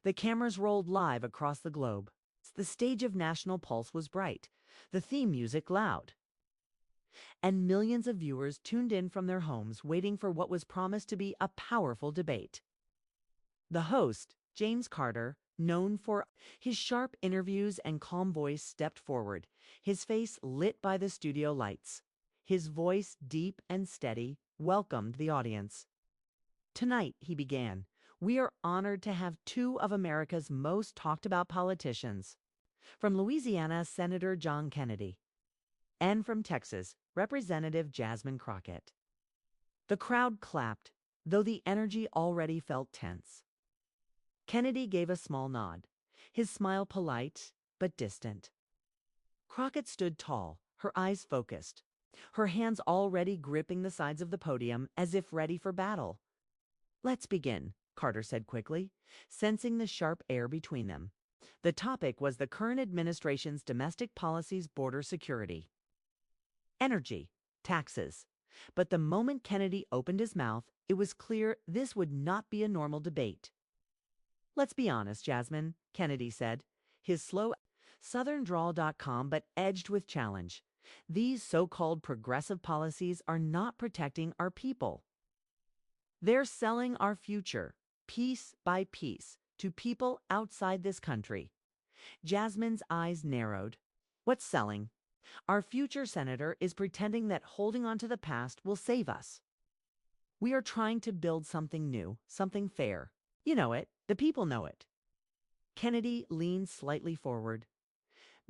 The cameras rolled live across the globe. The stage of national pulse was bright, the theme music loud, and millions of viewers tuned in from their homes waiting for what was promised to be a powerful debate. The host, James Carter, known for his sharp interviews and calm voice, stepped forward, his face lit by the studio lights. His voice, deep and steady, welcomed the audience. "Tonight," he began, "we are honored to have two of America's most talked about politicians. From Louisiana, Senator John Kennedy, and from Texas, Representative Jasmine Crockett." The crowd clapped, though the energy already felt tense. Kennedy gave a small nod, his smile polite but distant. Crockett stood tall, her eyes focused, her hands already gripping the sides of the podium as if ready for battle. "Let's begin," Carter said quickly, sensing the sharp air between them. The topic was the current administration's domestic policies, border security, energy, taxes. But the moment Kennedy opened his mouth, it was clear this would not be a normal debate. "Let's be honest, Jasmine," Kennedy said, his slow Southern drawl.com but edged with challenge. "These so-called progressive policies are not protecting our people. They're selling our future, piece by piece, to people outside this country." Jasmine's eyes narrowed. "What's selling? Our future senator is pretending that holding on to the past will save us. We are trying to build something new, something fair. You know it. The people know it." Kennedy leaned slightly forward.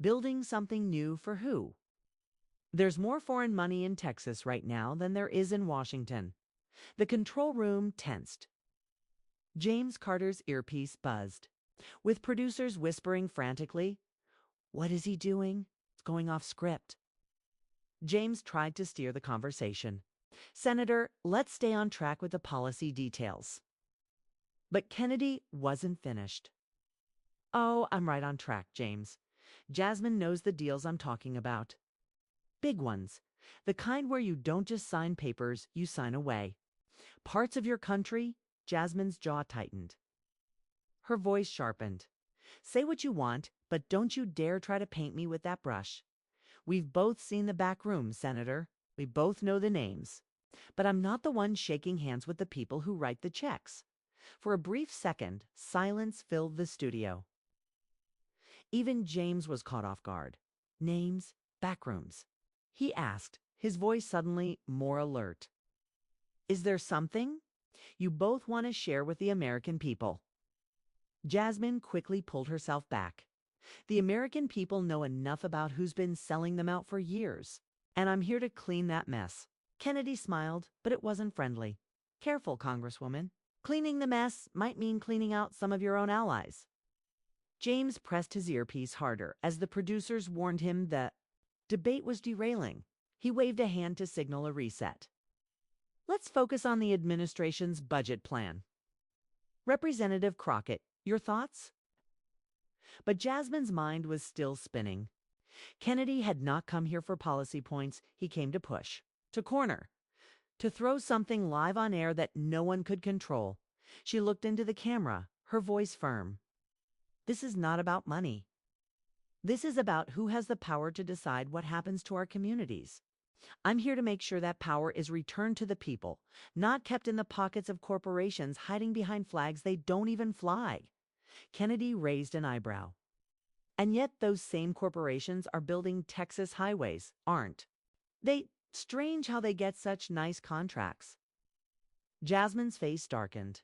"Building something new for who? There's more foreign money in Texas right now than there is in Washington." The control room tensed. James Carter's earpiece buzzed, with producers whispering frantically, "What is he doing? It's going off script." James tried to steer the conversation. "Senator, let's stay on track with the policy details." But Kennedy wasn't finished. "Oh, I'm right on track, James. Jasmine knows the deals I'm talking about. Big ones. The kind where you don't just sign papers, you sign away. Parts of your country." Jasmine's jaw tightened. Her voice sharpened. "Say what you want, but don't you dare try to paint me with that brush. We've both seen the back rooms, Senator. We both know the names. But I'm not the one shaking hands with the people who write the checks." For a brief second, silence filled the studio. Even James was caught off guard. "Names, backrooms?" he asked, his voice suddenly more alert. "Is there something you both want to share with the American people?" Jasmine quickly pulled herself back. "The American people know enough about who's been selling them out for years, and I'm here to clean that mess." Kennedy smiled, but it wasn't friendly. "Careful, Congresswoman. Cleaning the mess might mean cleaning out some of your own allies." James pressed his earpiece harder as the producers warned him the debate was derailing. He waved a hand to signal a reset. "Let's focus on the administration's budget plan. Representative Crockett, your thoughts?" But Jasmine's mind was still spinning. Kennedy had not come here for policy points. He came to push, to corner, to throw something live on air that no one could control. She looked into the camera, her voice firm. "This is not about money. This is about who has the power to decide what happens to our communities. I'm here to make sure that power is returned to the people, not kept in the pockets of corporations hiding behind flags they don't even fly." Kennedy raised an eyebrow. "And yet those same corporations are building Texas highways, aren't they? Strange how they get such nice contracts." Jasmine's face darkened.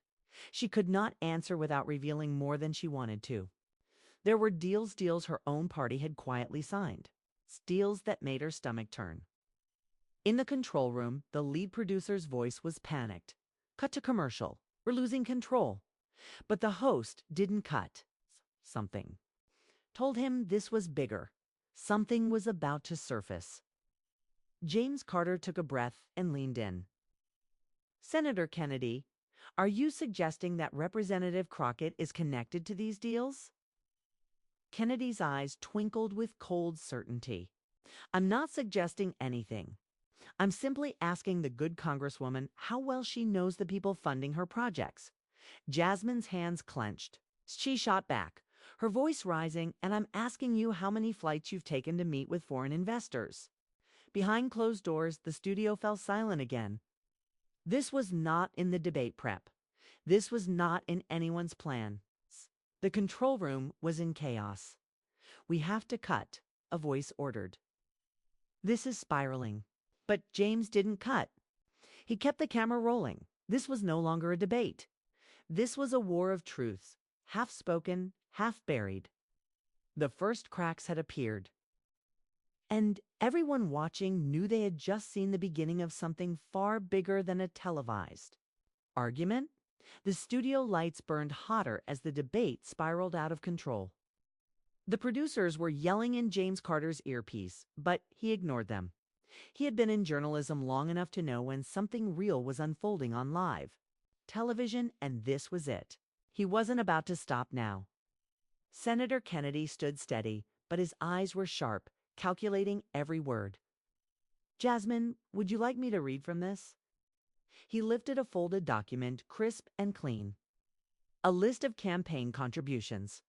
She could not answer without revealing more than she wanted to. There were deals her own party had quietly signed, deals that made her stomach turn. In the control room, the lead producer's voice was panicked. "Cut to commercial. We're losing control." But the host didn't cut. Something told him this was bigger. Something was about to surface. James Carter took a breath and leaned in. "Senator Kennedy, are you suggesting that Representative Crockett is connected to these deals?" Kennedy's eyes twinkled with cold certainty. "I'm not suggesting anything. I'm simply asking the good Congresswoman how well she knows the people funding her projects." Jasmine's hands clenched. She shot back, her voice rising, and I'm asking you how many flights you've taken to meet with foreign investors. Behind closed doors, the studio fell silent again. This was not in the debate prep. This was not in anyone's plan. The control room was in chaos. We have to cut, a voice ordered. This is spiraling. But James didn't cut. He kept the camera rolling. This was no longer a debate. This was a war of truths, half spoken, half buried. The first cracks had appeared. And everyone watching knew they had just seen the beginning of something far bigger than a televised argument. The studio lights burned hotter as the debate spiraled out of control. The producers were yelling in James Carter's earpiece, but he ignored them. He had been in journalism long enough to know when something real was unfolding on live television, and this was it. He wasn't about to stop now. Senator Kennedy stood steady, but his eyes were sharp, calculating every word. Jasmine, would you like me to read from this? He lifted a folded document, crisp and clean. A list of campaign contributions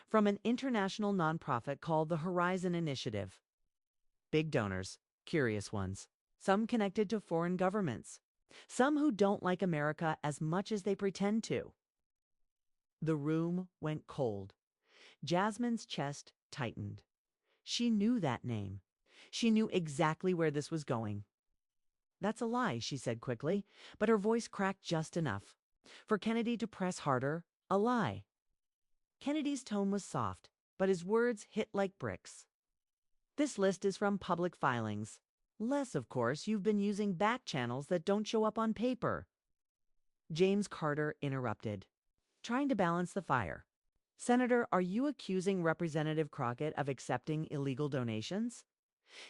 from an international nonprofit called the Horizon Initiative. Big donors, curious ones, some connected to foreign governments, some who don't like America as much as they pretend to. The room went cold. Jasmine's chest tightened. She knew that name. She knew exactly where this was going. That's a lie, she said quickly, but her voice cracked just enough for Kennedy to press harder. A lie. Kennedy's tone was soft, but his words hit like bricks. This list is from public filings. Less, of course, you've been using back channels that don't show up on paper. James Carter interrupted, trying to balance the fire. Senator, are you accusing Representative Crockett of accepting illegal donations?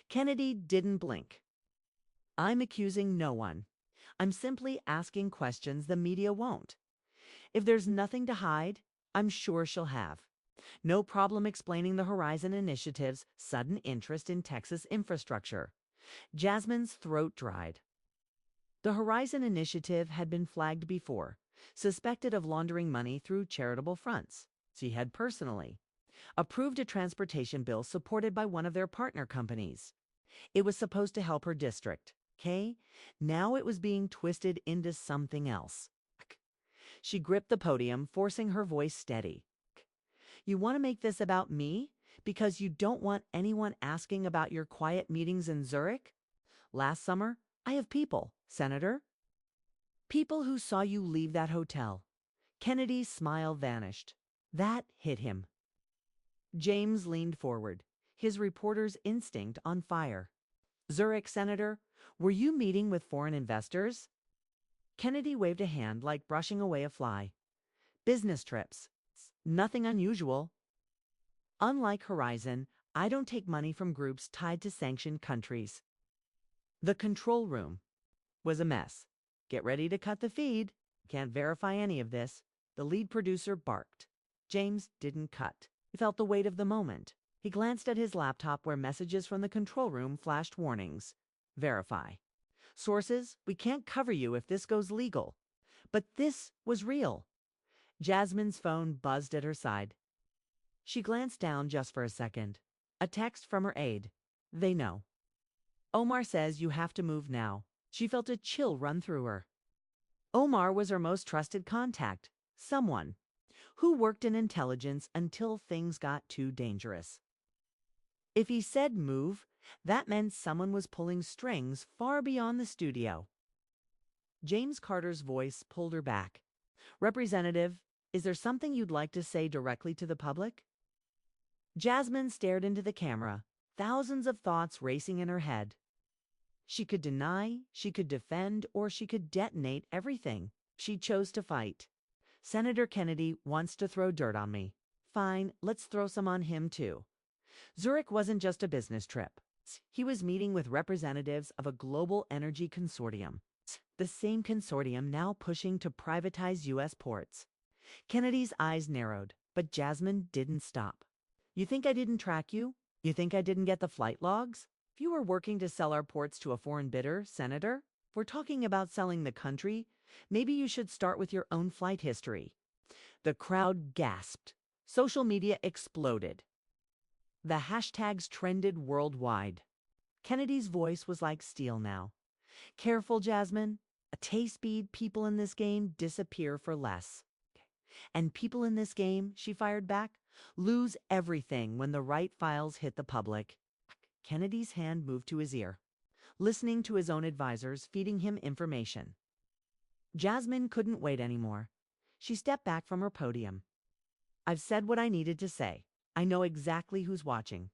Kennedy didn't blink. I'm accusing no one. I'm simply asking questions the media won't. If there's nothing to hide, I'm sure she'll have. No problem explaining the Horizon Initiative's sudden interest in Texas infrastructure. Jasmine's throat dried. The Horizon Initiative had been flagged before, suspected of laundering money through charitable fronts. She had personally approved a transportation bill supported by one of their partner companies. It was supposed to help her district, okay? Now it was being twisted into something else. She gripped the podium, forcing her voice steady. You want to make this about me because you don't want anyone asking about your quiet meetings in Zurich? Last summer, I have people, Senator. People who saw you leave that hotel. Kennedy's smile vanished. That hit him. James leaned forward, his reporter's instinct on fire. Zurich, Senator, were you meeting with foreign investors? Kennedy waved a hand like brushing away a fly. Business trips. Nothing unusual. Unlike Horizon, I don't take money from groups tied to sanctioned countries. The control room was a mess. Get ready to cut the feed. Can't verify any of this. The lead producer barked. James didn't cut. He felt the weight of the moment. He glanced at his laptop where messages from the control room flashed warnings. Verify. Sources, we can't cover you if this goes legal. But this was real. Jasmine's phone buzzed at her side. She glanced down just for a second. A text from her aide. They know. Omar says you have to move now. She felt a chill run through her. Omar was her most trusted contact. Someone who worked in intelligence until things got too dangerous. If he said move, that meant someone was pulling strings far beyond the studio. James Carter's voice pulled her back. Representative, is there something you'd like to say directly to the public? Jasmine stared into the camera, thousands of thoughts racing in her head. She could deny, she could defend, or she could detonate everything. She chose to fight. Senator Kennedy wants to throw dirt on me. Fine, let's throw some on him too. Zurich wasn't just a business trip. He was meeting with representatives of a global energy consortium. The same consortium now pushing to privatize U.S. ports. Kennedy's eyes narrowed, but Jasmine didn't stop. You think I didn't track you? You think I didn't get the flight logs? If you were working to sell our ports to a foreign bidder, Senator, if we're talking about selling the country, maybe you should start with your own flight history. The crowd gasped. Social media exploded. The hashtags trended worldwide. Kennedy's voice was like steel now. Careful, Jasmine. A taste speed, people in this game disappear for less. And people in this game, she fired back, lose everything when the right files hit the public. Kennedy's hand moved to his ear, listening to his own advisors feeding him information. Jasmine couldn't wait anymore. She stepped back from her podium. I've said what I needed to say. I know exactly who's watching.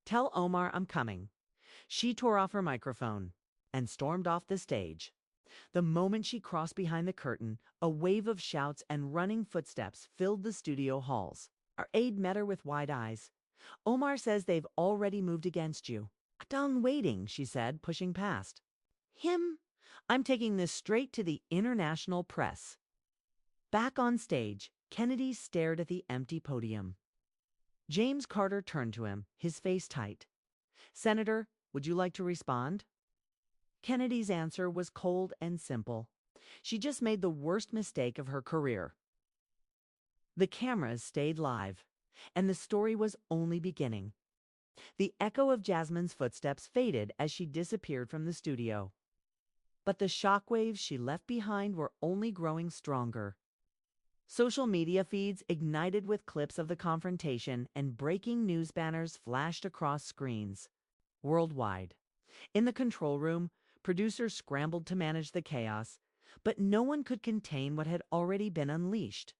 Tell Omar I'm coming. She tore off her microphone and stormed off the stage. The moment she crossed behind the curtain, a wave of shouts and running footsteps filled the studio halls. Our aide met her with wide eyes. Omar says they've already moved against you. Done waiting, she said, pushing past. Him? I'm taking this straight to the international press. Back on stage, Kennedy stared at the empty podium. James Carter turned to him, his face tight. Senator, would you like to respond? Kennedy's answer was cold and simple. She just made the worst mistake of her career. The cameras stayed live, and the story was only beginning. The echo of Jasmine's footsteps faded as she disappeared from the studio. But the shockwaves she left behind were only growing stronger. Social media feeds ignited with clips of the confrontation, and breaking news banners flashed across screens. Worldwide. In the control room, producers scrambled to manage the chaos, but no one could contain what had already been unleashed.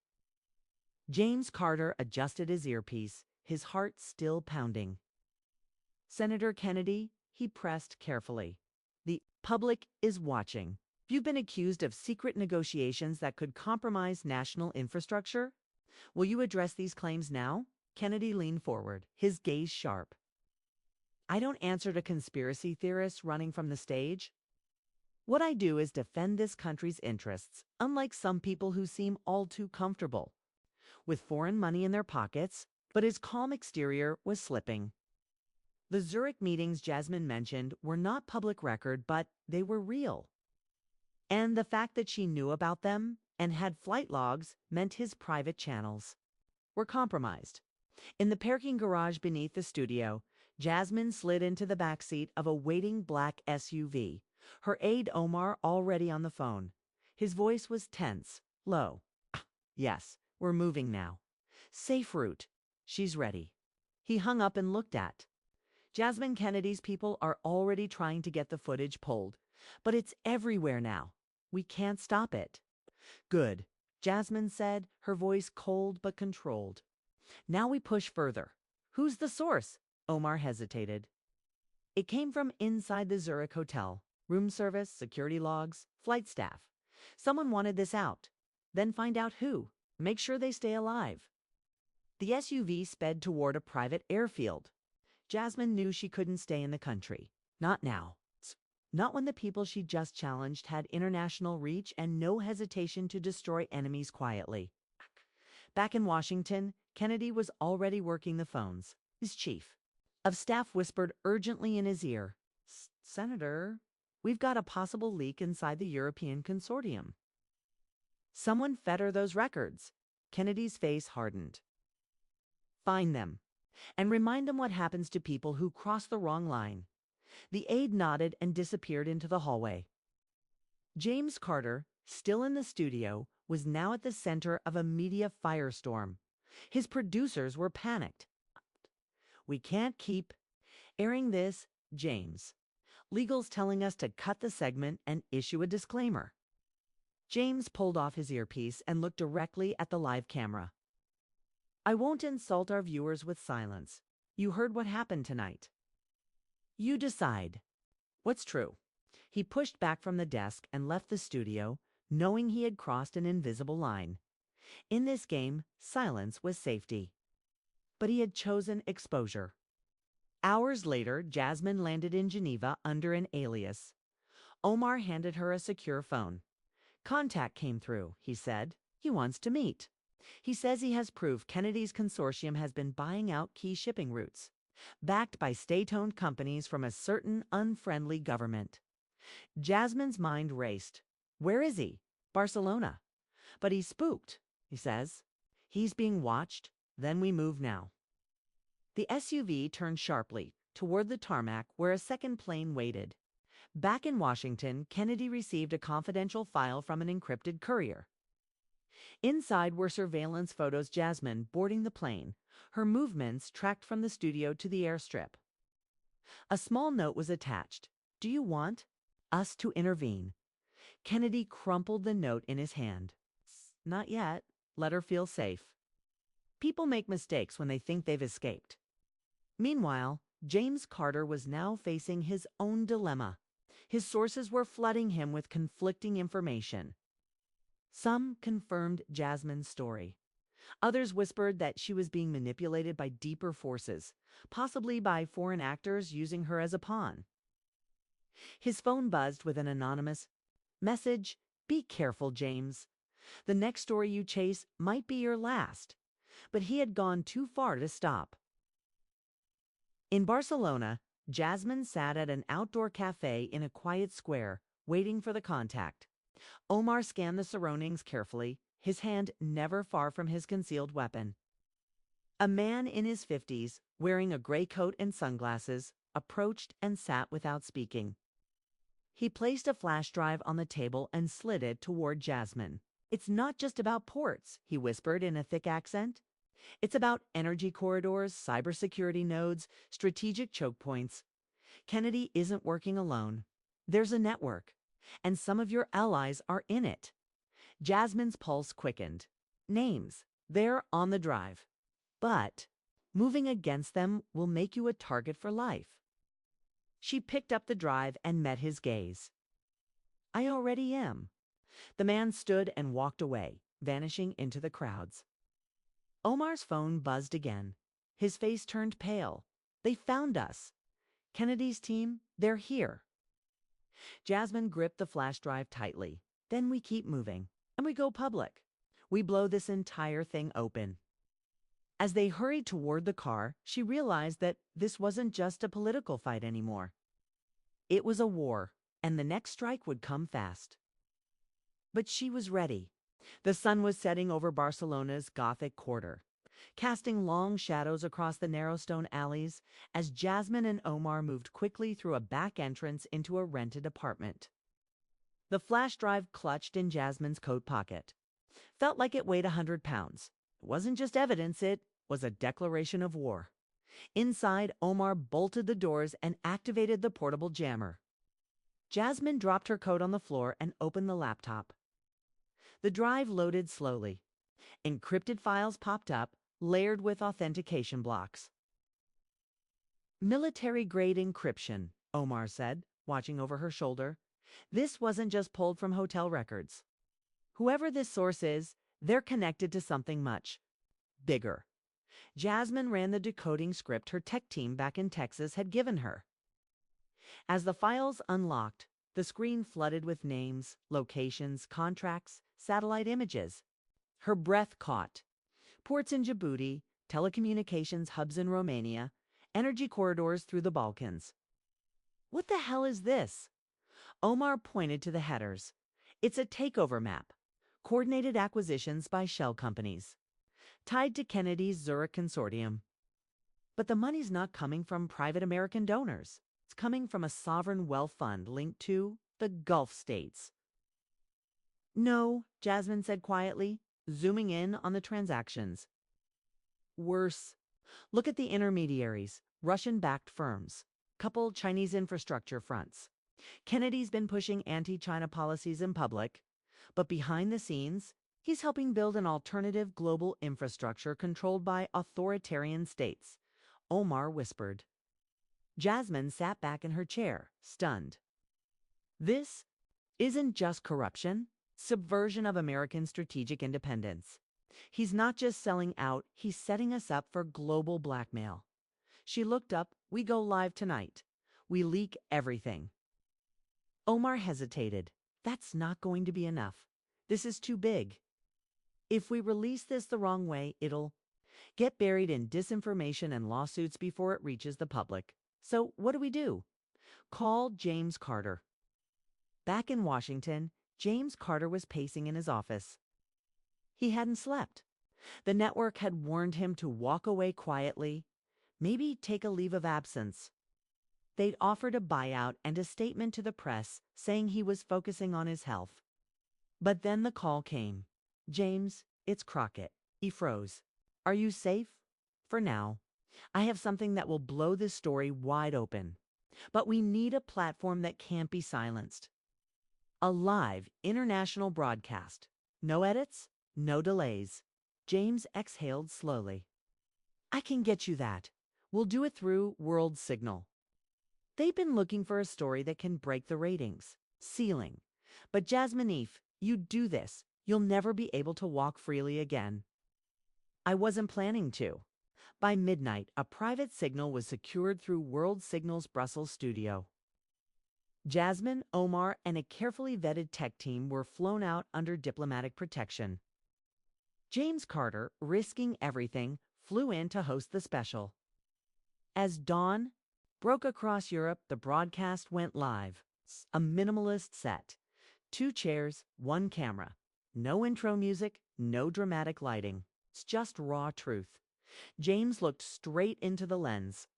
James Carter adjusted his earpiece, his heart still pounding. Senator Kennedy, he pressed carefully. The public is watching. You've been accused of secret negotiations that could compromise national infrastructure. Will you address these claims now? Kennedy leaned forward, his gaze sharp. I don't answer to conspiracy theorists running from the stage. What I do is defend this country's interests, unlike some people who seem all too comfortable with foreign money in their pockets, but his calm exterior was slipping. The Zurich meetings Jasmine mentioned were not public record, but they were real. And the fact that she knew about them and had flight logs meant his private channels were compromised. In the parking garage beneath the studio, Jasmine slid into the backseat of a waiting black SUV, her aide Omar already on the phone. His voice was tense, low. Yes, we're moving now. Safe route. She's ready. He hung up and looked at. Jasmine Kennedy's people are already trying to get the footage pulled, but it's everywhere now. We can't stop it. Good, Jasmine said, her voice cold but controlled. Now we push further. Who's the source? Omar hesitated. It came from inside the Zurich hotel. Room service, security logs, flight staff. Someone wanted this out. Then find out who. Make sure they stay alive. The SUV sped toward a private airfield. Jasmine knew she couldn't stay in the country. Not now. Not when the people she just challenged had international reach and no hesitation to destroy enemies quietly. Back in Washington, Kennedy was already working the phones. His chief of staff whispered urgently in his ear, Senator, we've got a possible leak inside the European consortium. Someone fetter those records. Kennedy's face hardened. Find them, and remind them what happens to people who cross the wrong line. The aide nodded and disappeared into the hallway. James Carter, still in the studio, was now at the center of a media firestorm. His producers were panicked. We can't keep airing this, James. Legal's telling us to cut the segment and issue a disclaimer. James pulled off his earpiece and looked directly at the live camera. I won't insult our viewers with silence. You heard what happened tonight. You decide. What's true? He pushed back from the desk and left the studio, knowing he had crossed an invisible line. In this game, silence was safety. But he had chosen exposure. Hours later, Jasmine landed in Geneva under an alias. Omar handed her a secure phone. Contact came through, he said. He wants to meet. He says he has proof Kennedy's consortium has been buying out key shipping routes, backed by state-owned companies from a certain unfriendly government. Jasmine's mind raced. Where is he? Barcelona. But he's spooked. he says. He's being watched, then we move now. The SUV turned sharply toward the tarmac where a second plane waited. Back in Washington, Kennedy received a confidential file from an encrypted courier. Inside were surveillance photos of Jasmine boarding the plane, her movements tracked from the studio to the airstrip. A small note was attached. Do you want us to intervene? Kennedy crumpled the note in his hand. Not yet. Let her feel safe. People make mistakes when they think they've escaped. Meanwhile, James Carter was now facing his own dilemma. His sources were flooding him with conflicting information. Some confirmed Jasmine's story. Others whispered that she was being manipulated by deeper forces, possibly by foreign actors using her as a pawn. His phone buzzed with an anonymous message. Be careful, James. The next story you chase might be your last. But he had gone too far to stop. In Barcelona, Jasmine sat at an outdoor cafe in a quiet square, waiting for the contact. Omar scanned the surroundings carefully, his hand never far from his concealed weapon. A man in his 50s, wearing a gray coat and sunglasses, approached and sat without speaking. He placed a flash drive on the table and slid it toward Jasmine. It's not just about ports, he whispered in a thick accent. It's about energy corridors, cybersecurity nodes, strategic choke points. Kennedy isn't working alone. There's a network, and some of your allies are in it. Jasmine's pulse quickened. Names, they're on the drive. But moving against them will make you a target for life. She picked up the drive and met his gaze. I already am. The man stood and walked away, vanishing into the crowds. Omar's phone buzzed again. His face turned pale. They found us. Kennedy's team, they're here. Jasmine gripped the flash drive tightly. Then we keep moving, and we go public. We blow this entire thing open. As they hurried toward the car, she realized that this wasn't just a political fight anymore. It was a war, and the next strike would come fast. But she was ready. The sun was setting over Barcelona's Gothic quarter, casting long shadows across the narrow stone alleys as Jasmine and Omar moved quickly through a back entrance into a rented apartment. The flash drive clutched in Jasmine's coat pocket. Felt like it weighed 100 pounds. It wasn't just evidence, it was a declaration of war. Inside, Omar bolted the doors and activated the portable jammer. Jasmine dropped her coat on the floor and opened the laptop. The drive loaded slowly. Encrypted files popped up, layered with authentication blocks. Military-grade encryption, Omar said, watching over her shoulder. This wasn't just pulled from hotel records. Whoever this source is, they're connected to something much bigger. Jasmine ran the decoding script her tech team back in Texas had given her. As the files unlocked, the screen flooded with names, locations, contracts, satellite images. Her breath caught. Ports in Djibouti, telecommunications hubs in Romania, energy corridors through the Balkans. What the hell is this? Omar pointed to the headers. It's a takeover map. Coordinated acquisitions by shell companies. Tied to Kennedy's Zurich consortium. But the money's not coming from private American donors. It's coming from a sovereign wealth fund linked to the Gulf states. No, Jasmine said quietly, zooming in on the transactions. Worse. Look at the intermediaries, Russian-backed firms, couple Chinese infrastructure fronts. Kennedy's been pushing anti-China policies in public, but behind the scenes, he's helping build an alternative global infrastructure controlled by authoritarian states, Omar whispered. Jasmine sat back in her chair, stunned. This isn't just corruption, subversion of American strategic independence. He's not just selling out, he's setting us up for global blackmail. She looked up. We go live tonight. We leak everything. Omar hesitated. That's not going to be enough. This is too big. If we release this the wrong way, it'll get buried in disinformation and lawsuits before it reaches the public. So what do? Call James Carter. Back in Washington, James Carter was pacing in his office. He hadn't slept. The network had warned him to walk away quietly, maybe take a leave of absence. They'd offered a buyout and a statement to the press saying he was focusing on his health. But then the call came. "James, it's Crockett." He froze. "Are you safe?" "For now. I have something that will blow this story wide open. But we need a platform that can't be silenced. A live, international broadcast. No edits, no delays." James exhaled slowly. "I can get you that. We'll do it through World Signal." They've been looking for a story that can break the ratings ceiling. But Jasmine, you do this, you'll never be able to walk freely again. I wasn't planning to. By midnight, a private signal was secured through World Signal's Brussels studio. Jasmine, Omar, and a carefully vetted tech team were flown out under diplomatic protection. James Carter, risking everything, flew in to host the special. As dawn broke across Europe, the broadcast went live. A minimalist set. 2 chairs, 1 camera. No intro music, no dramatic lighting. It's just raw truth. James looked straight into the lens.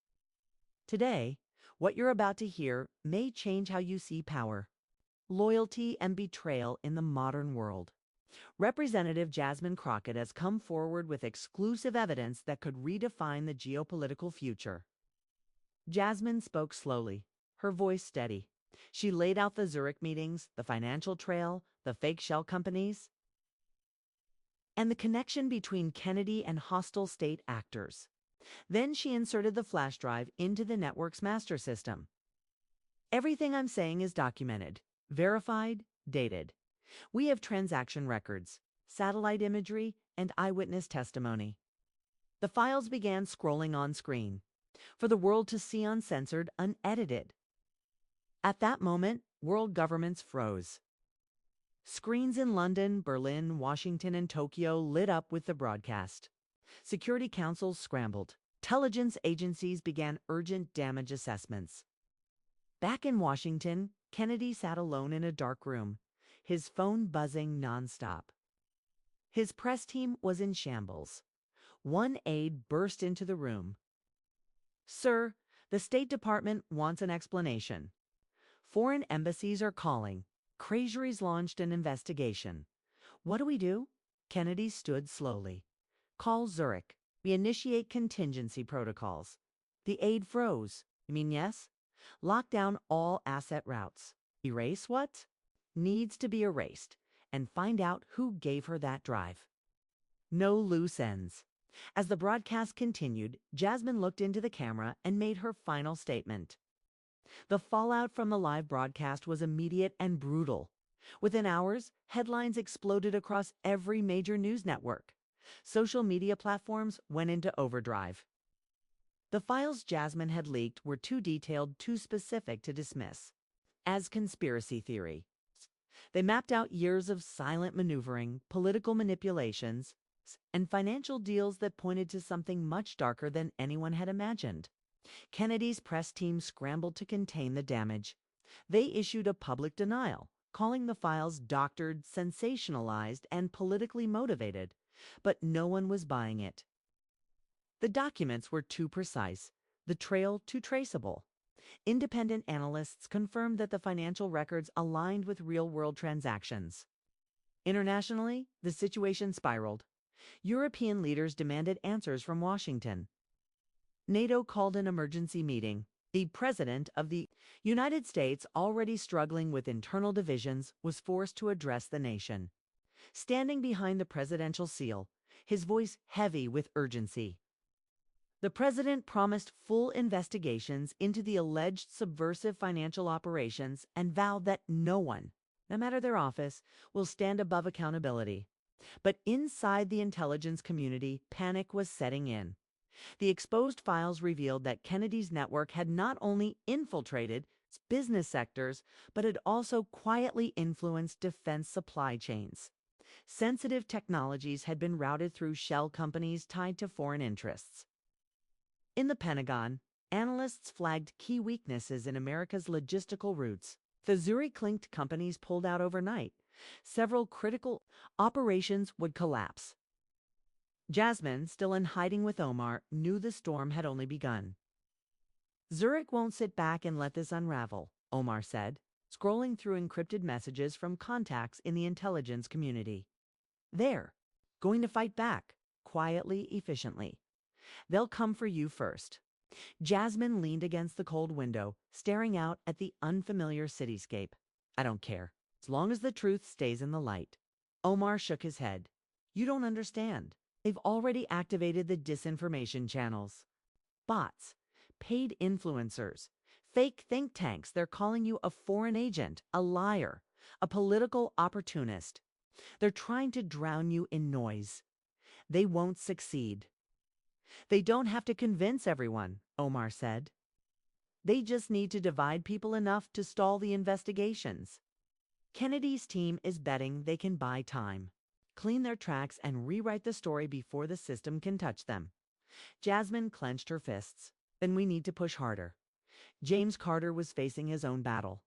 Today, what you're about to hear may change how you see power, loyalty, and betrayal in the modern world. Representative Jasmine Crockett has come forward with exclusive evidence that could redefine the geopolitical future. Jasmine spoke slowly, her voice steady. She laid out the Zurich meetings, the financial trail, the fake shell companies, and the connection between Kennedy and hostile state actors. Then she inserted the flash drive into the network's master system. "Everything I'm saying is documented, verified, dated. We have transaction records, satellite imagery, and eyewitness testimony." The files began scrolling on screen, for the world to see uncensored, unedited. At that moment, world governments froze. Screens in London, Berlin, Washington, and Tokyo lit up with the broadcast. Security councils scrambled. Intelligence agencies began urgent damage assessments. Back in Washington, Kennedy sat alone in a dark room, his phone buzzing nonstop. His press team was in shambles. One aide burst into the room. "Sir, the State Department wants an explanation. Foreign embassies are calling. Treasury's launched an investigation." "What do we do?" Kennedy stood slowly. "Call Zurich. We initiate contingency protocols." The aide froze. "You mean yes?" "Lock down all asset routes." "Erase what?" "Needs to be erased. And find out who gave her that drive." No loose ends. As the broadcast continued, Jasmine looked into the camera and made her final statement. The fallout from the live broadcast was immediate and brutal. Within hours, headlines exploded across every major news network. Social media platforms went into overdrive. The files Jasmine had leaked were too detailed, too specific to dismiss as conspiracy theory. They mapped out years of silent maneuvering, political manipulations, and financial deals that pointed to something much darker than anyone had imagined. Kennedy's press team scrambled to contain the damage. They issued a public denial, calling the files doctored, sensationalized, and politically motivated. But no one was buying it. The documents were too precise, the trail too traceable. Independent analysts confirmed that the financial records aligned with real-world transactions. Internationally, the situation spiraled. European leaders demanded answers from Washington. NATO called an emergency meeting. The president of the United States, already struggling with internal divisions, was forced to address the nation. Standing behind the presidential seal, his voice heavy with urgency. The president promised full investigations into the alleged subversive financial operations and vowed that no one, no matter their office, will stand above accountability. But inside the intelligence community, panic was setting in. The exposed files revealed that Kennedy's network had not only infiltrated its business sectors, but had also quietly influenced defense supply chains. Sensitive technologies had been routed through shell companies tied to foreign interests. In the Pentagon, analysts flagged key weaknesses in America's logistical routes. The Zurich-linked companies pulled out overnight, Several critical operations would collapse. Jasmine, still in hiding with Omar, knew the storm had only begun. Zurich won't sit back and let this unravel, Omar said, scrolling through encrypted messages from contacts in the intelligence community. They're going to fight back, quietly, efficiently. They'll come for you first. Jasmine leaned against the cold window, staring out at the unfamiliar cityscape. I don't care, as long as the truth stays in the light. Omar shook his head. You don't understand. They've already activated the disinformation channels. Bots, paid influencers, fake think tanks. They're calling you a foreign agent, a liar, a political opportunist. They're trying to drown you in noise. They won't succeed. They don't have to convince everyone, Omar said. They just need to divide people enough to stall the investigations. Kennedy's team is betting they can buy time, clean their tracks, and rewrite the story before the system can touch them. Jasmine clenched her fists. Then we need to push harder. James Carter was facing his own battle.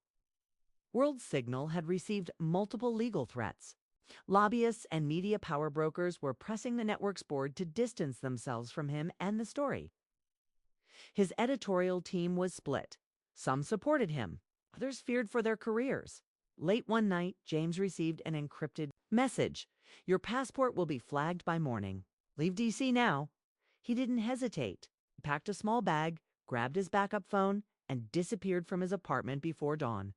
World Signal had received multiple legal threats. Lobbyists and media power brokers were pressing the network's board to distance themselves from him and the story. His editorial team was split. Some supported him. Others feared for their careers. Late one night, James received an encrypted message. Your passport will be flagged by morning. Leave D.C. now. He didn't hesitate. He packed a small bag, grabbed his backup phone, and disappeared from his apartment before dawn.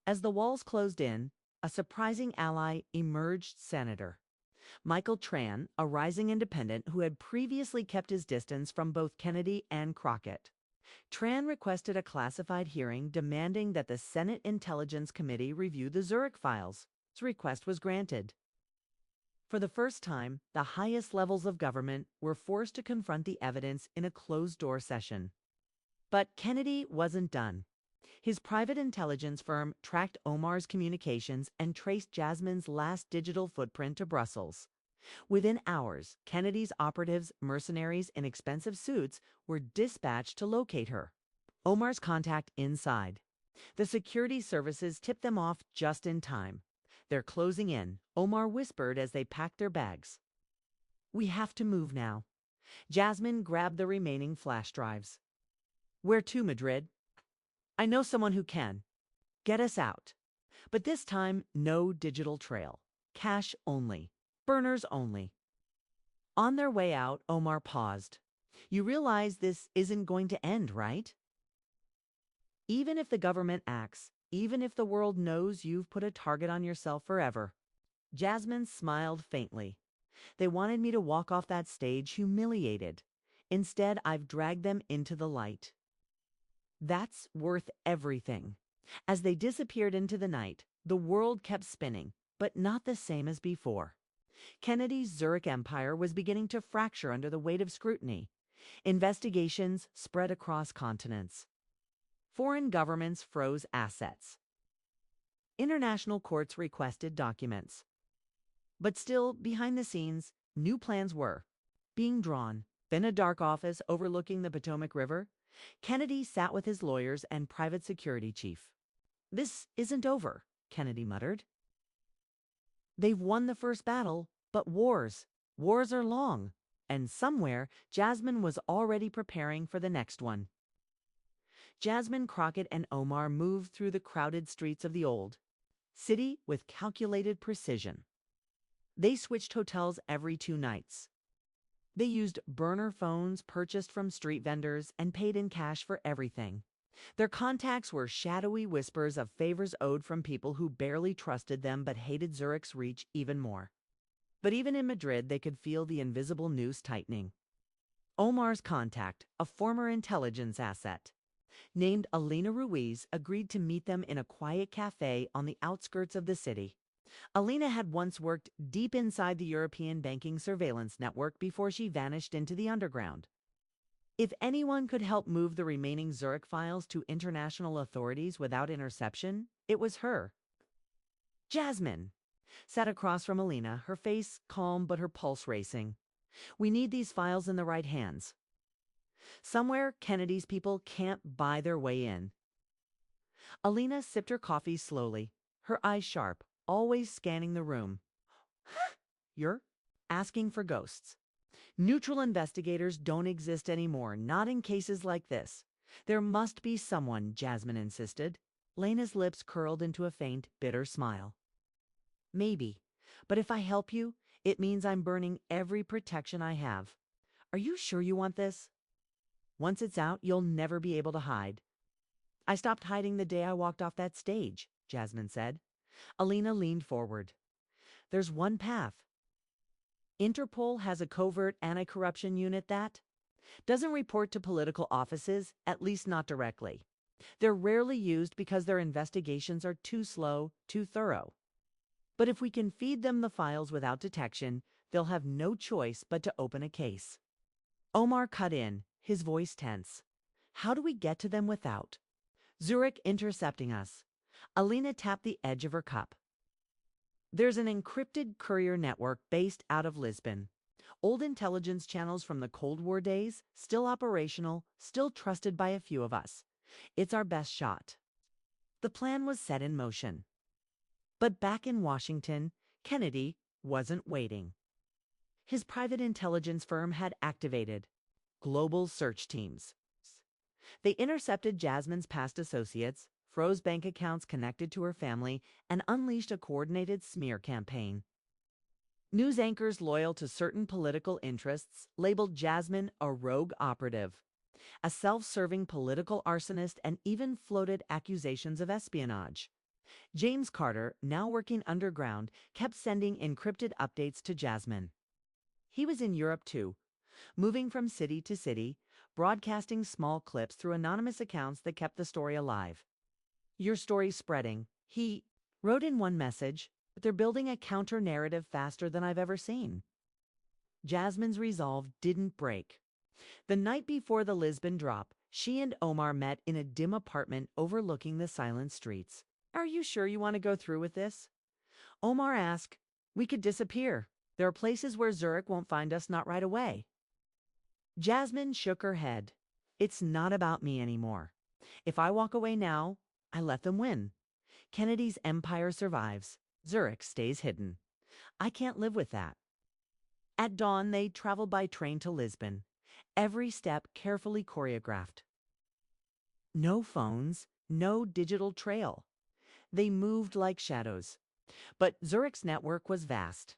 As the walls closed in, a surprising ally emerged. Senator Michael Tran, a rising independent who had previously kept his distance from both Kennedy and Crockett. Tran requested a classified hearing demanding that the Senate Intelligence Committee review the Zurich files. His request was granted. For the first time, the highest levels of government were forced to confront the evidence in a closed-door session. But Kennedy wasn't done. His private intelligence firm tracked Omar's communications and traced Jasmine's last digital footprint to Brussels. Within hours, Kennedy's operatives, mercenaries in expensive suits, were dispatched to locate her. Omar's contact inside. The security services tipped them off just in time. They're closing in, Omar whispered as they packed their bags. We have to move now. Jasmine grabbed the remaining flash drives. Where to, Madrid? I know someone who can. Get us out. But this time, no digital trail. Cash only. Burners only. On their way out, Omar paused. You realize this isn't going to end, right? Even if the government acts, even if the world knows you've put a target on yourself forever. Jasmine smiled faintly. They wanted me to walk off that stage humiliated. Instead, I've dragged them into the light. That's worth everything. As they disappeared into the night, the world kept spinning, but not the same as before. Kennedy's Zurich empire was beginning to fracture under the weight of scrutiny. Investigations spread across continents. Foreign governments froze assets. International courts requested documents. But still, behind the scenes, new plans were being drawn. In a dark office overlooking the Potomac River, Kennedy sat with his lawyers and private security chief. This isn't over, Kennedy muttered. They've won the first battle, but wars are long, and somewhere Jasmine was already preparing for the next one. Jasmine Crockett and Omar moved through the crowded streets of the old city with calculated precision. They switched hotels every 2 nights. They used burner phones purchased from street vendors and paid in cash for everything. Their contacts were shadowy whispers of favors owed from people who barely trusted them but hated Zurich's reach even more. But even in Madrid, they could feel the invisible noose tightening. Omar's contact, a former intelligence asset, named Alina Ruiz, agreed to meet them in a quiet cafe on the outskirts of the city. Alina had once worked deep inside the European banking surveillance network before she vanished into the underground. If anyone could help move the remaining Zurich files to international authorities without interception, it was her. Jasmine sat across from Alina, her face calm but her pulse racing. We need these files in the right hands. Somewhere, Kennedy's people can't buy their way in. Alina sipped her coffee slowly, her eyes sharp. always scanning the room. You're asking for ghosts. Neutral investigators don't exist anymore, not in cases like this. There must be someone, Jasmine insisted. Lena's lips curled into a faint, bitter smile. Maybe, but if I help you, it means I'm burning every protection I have. Are you sure you want this? Once it's out, you'll never be able to hide. I stopped hiding the day I walked off that stage, Jasmine said. Alina leaned forward. There's one path. Interpol has a covert anti-corruption unit that doesn't report to political offices, at least not directly. They're rarely used because their investigations are too slow, too thorough. But if we can feed them the files without detection, they'll have no choice but to open a case. Omar cut in, his voice tense. How do we get to them without Zurich intercepting us? Alina tapped the edge of her cup. There's an encrypted courier network based out of Lisbon. Old intelligence channels from the Cold War days, still operational, still trusted by a few of us. It's our best shot. The plan was set in motion. But back in Washington, Kennedy wasn't waiting. His private intelligence firm had activated global search teams. They intercepted Jasmine's past associates, froze bank accounts connected to her family, and unleashed a coordinated smear campaign. News anchors loyal to certain political interests labeled Jasmine a rogue operative, a self-serving political arsonist, and even floated accusations of espionage. James Carter, now working underground, kept sending encrypted updates to Jasmine. He was in Europe too, moving from city to city, broadcasting small clips through anonymous accounts that kept the story alive. Your story's spreading, he wrote in one message, but they're building a counter-narrative faster than I've ever seen. Jasmine's resolve didn't break. The night before the Lisbon drop, she and Omar met in a dim apartment overlooking the silent streets. Are you sure you want to go through with this? Omar asked. We could disappear. There are places where Zurich won't find us, not right away. Jasmine shook her head. It's not about me anymore. If I walk away now, I let them win. Kennedy's empire survives. Zurich stays hidden. I can't live with that. At dawn, they traveled by train to Lisbon, every step carefully choreographed. No phones, no digital trail. They moved like shadows. But Zurich's network was vast.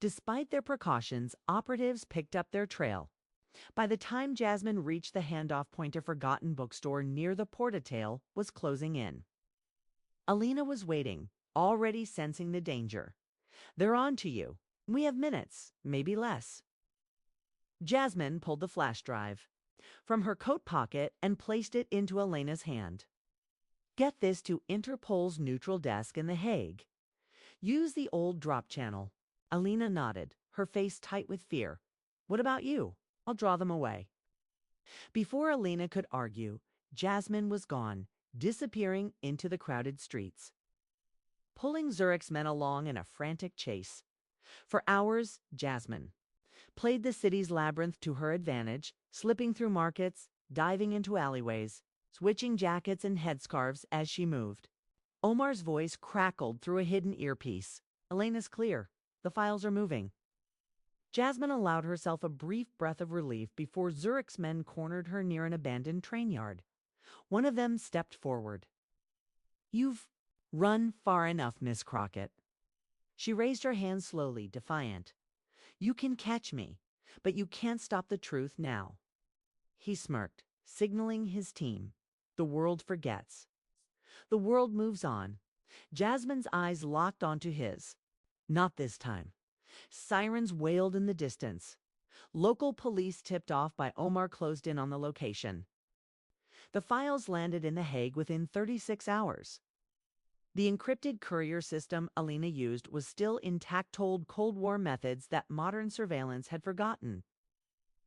Despite their precautions, operatives picked up their trail. By the time Jasmine reached the handoff point, a forgotten bookstore near the Porta-Tail was closing in. Alina was waiting, already sensing the danger. They're on to you. We have minutes, maybe less. Jasmine pulled the flash drive from her coat pocket and placed it into Elena's hand. Get this to Interpol's neutral desk in The Hague. Use the old drop channel. Alina nodded, her face tight with fear. What about you? I'll draw them away. Before Alina could argue, Jasmine was gone, disappearing into the crowded streets, pulling Zurich's men along in a frantic chase. For hours, Jasmine played the city's labyrinth to her advantage, slipping through markets, diving into alleyways, switching jackets and headscarves as she moved. Omar's voice crackled through a hidden earpiece. Elena's clear. The files are moving. Jasmine allowed herself a brief breath of relief before Zurich's men cornered her near an abandoned train yard. One of them stepped forward. You've run far enough, Miss Crockett. She raised her hand slowly, defiant. You can catch me, but you can't stop the truth now. He smirked, signaling his team. The world forgets. The world moves on. Jasmine's eyes locked onto his. Not this time. Sirens wailed in the distance. Local police tipped off by Omar closed in on the location. The files landed in The Hague within 36 hours. The encrypted courier system Alina used was still intact, old Cold War methods that modern surveillance had forgotten.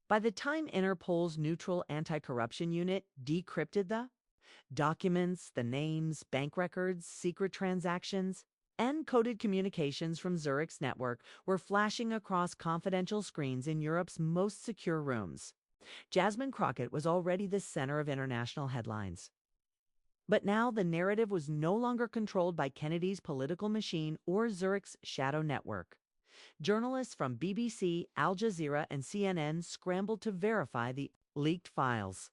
By the time Interpol's neutral anti-corruption unit decrypted the documents, the names, bank records, secret transactions, and coded communications from Zurich's network were flashing across confidential screens in Europe's most secure rooms. Jasmine Crockett was already the center of international headlines. But now the narrative was no longer controlled by Kennedy's political machine or Zurich's shadow network. Journalists from BBC, Al Jazeera, and CNN scrambled to verify the leaked files.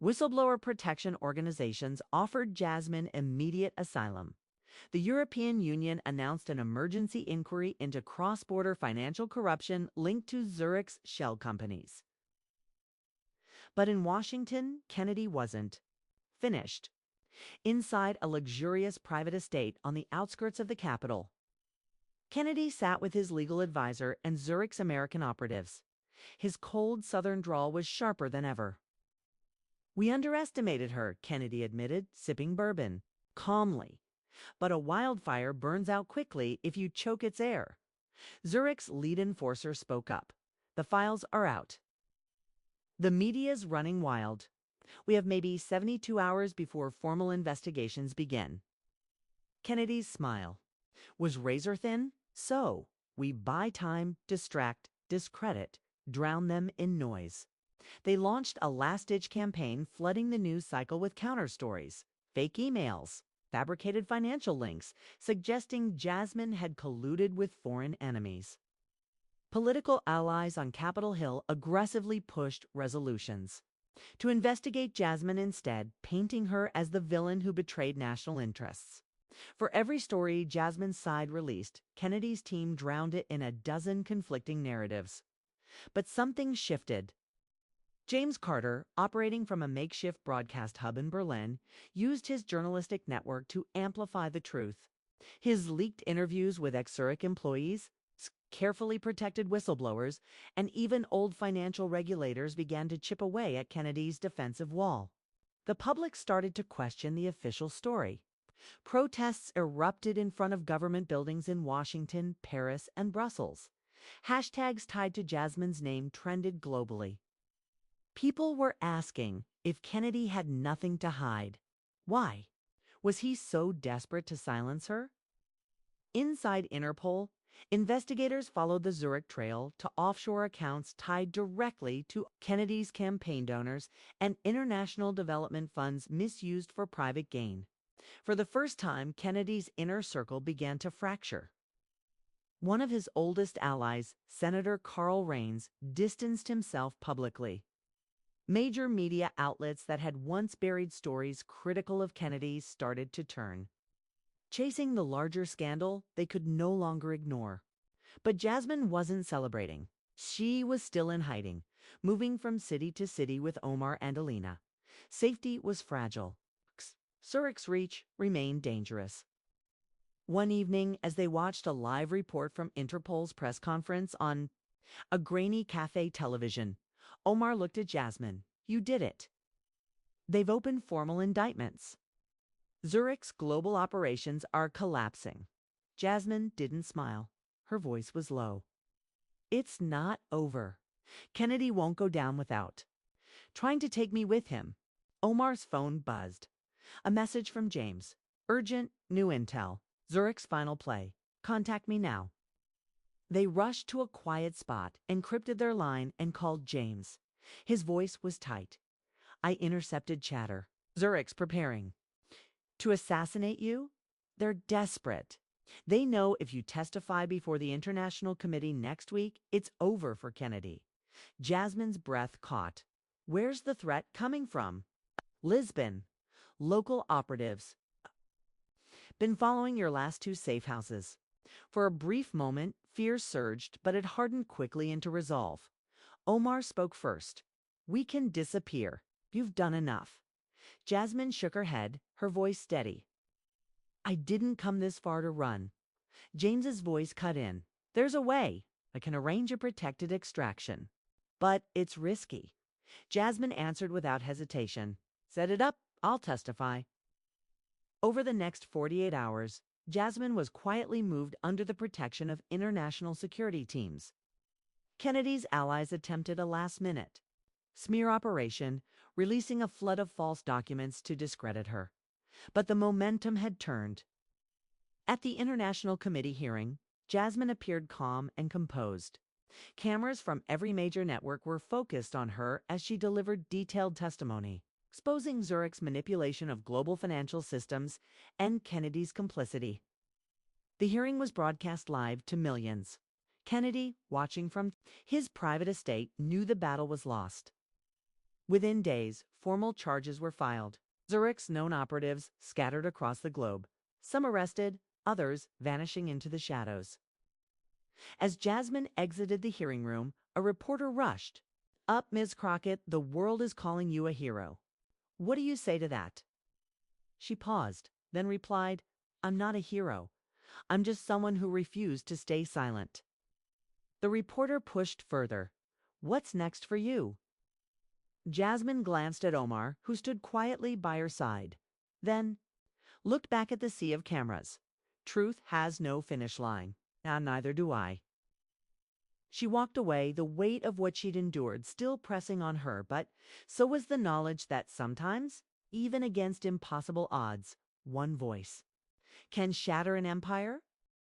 Whistleblower protection organizations offered Jasmine immediate asylum. The European Union announced an emergency inquiry into cross-border financial corruption linked to Zurich's shell companies. But in Washington, Kennedy wasn't finished. Inside a luxurious private estate on the outskirts of the capital, Kennedy sat with his legal advisor and Zurich's American operatives. His cold southern drawl was sharper than ever. "We underestimated her," Kennedy admitted, sipping bourbon calmly. "But a wildfire burns out quickly if you choke its air." Zurich's lead enforcer spoke up. "The files are out. The media's running wild. We have maybe 72 hours before formal investigations begin." Kennedy's smile was razor thin. "So, we buy time, distract, discredit, drown them in noise." They launched a last-ditch campaign flooding the news cycle with counter-stories, fake emails, fabricated financial links, suggesting Jasmine had colluded with foreign enemies. Political allies on Capitol Hill aggressively pushed resolutions to investigate Jasmine instead, painting her as the villain who betrayed national interests. For every story Jasmine's side released, Kennedy's team drowned it in a dozen conflicting narratives. But something shifted. James Carter, operating from a makeshift broadcast hub in Berlin, used his journalistic network to amplify the truth. His leaked interviews with ex-Zurich employees, carefully protected whistleblowers, and even old financial regulators began to chip away at Kennedy's defensive wall. The public started to question the official story. Protests erupted in front of government buildings in Washington, Paris, and Brussels. Hashtags tied to Jasmine's name trended globally. People were asking if Kennedy had nothing to hide. Why? Was he so desperate to silence her? Inside Interpol, investigators followed the Zurich trail to offshore accounts tied directly to Kennedy's campaign donors and international development funds misused for private gain. For the first time, Kennedy's inner circle began to fracture. One of his oldest allies, Senator Carl Raines, distanced himself publicly. Major media outlets that had once buried stories critical of Kennedy started to turn. Chasing the larger scandal they could no longer ignore. But Jasmine wasn't celebrating. She was still in hiding, moving from city to city with Omar and Alina. Safety was fragile. Zurich's reach remained dangerous. One evening, as they watched a live report from Interpol's press conference on a grainy cafe television, Omar looked at Jasmine. "You did it. They've opened formal indictments. Zurich's global operations are collapsing." Jasmine didn't smile. Her voice was low. "It's not over. Kennedy won't go down without trying to take me with him." Omar's phone buzzed. A message from James. "Urgent, new intel. Zurich's final play. Contact me now." They rushed to a quiet spot, encrypted their line, and called James. His voice was tight. "I intercepted chatter. Zurich's preparing to assassinate you. They're desperate. They know if you testify before the International Committee next week, it's over for Kennedy." Jasmine's breath caught. "Where's the threat coming from?" "Lisbon. Local operatives. Been following your last two safe houses." For a brief moment, fear surged, but it hardened quickly into resolve. Omar spoke first. "We can disappear. You've done enough." Jasmine shook her head, her voice steady. "I didn't come this far to run." James's voice cut in. "There's a way. I can arrange a protected extraction. But it's risky." Jasmine answered without hesitation. "Set it up. I'll testify." Over the next 48 hours, Jasmine was quietly moved under the protection of international security teams. Kennedy's allies attempted a last-minute smear operation, releasing a flood of false documents to discredit her. But the momentum had turned. At the International Committee hearing, Jasmine appeared calm and composed. Cameras from every major network were focused on her as she delivered detailed testimony. exposing Zurich's manipulation of global financial systems and Kennedy's complicity. The hearing was broadcast live to millions. Kennedy, watching from his private estate, knew the battle was lost. Within days, formal charges were filed. Zurich's known operatives scattered across the globe, some arrested, others vanishing into the shadows. As Jasmine exited the hearing room, a reporter rushed. "Up, Ms. Crockett, the world is calling you a hero. What do you say to that?" She paused, then replied, "I'm not a hero. I'm just someone who refused to stay silent." The reporter pushed further. "What's next for you?" Jasmine glanced at Omar, who stood quietly by her side. Then looked back at the sea of cameras. Truth has no finish line, and neither do I. She walked away, the weight of what she'd endured still pressing on her, but so was the knowledge that sometimes, even against impossible odds, one voice can shatter an empire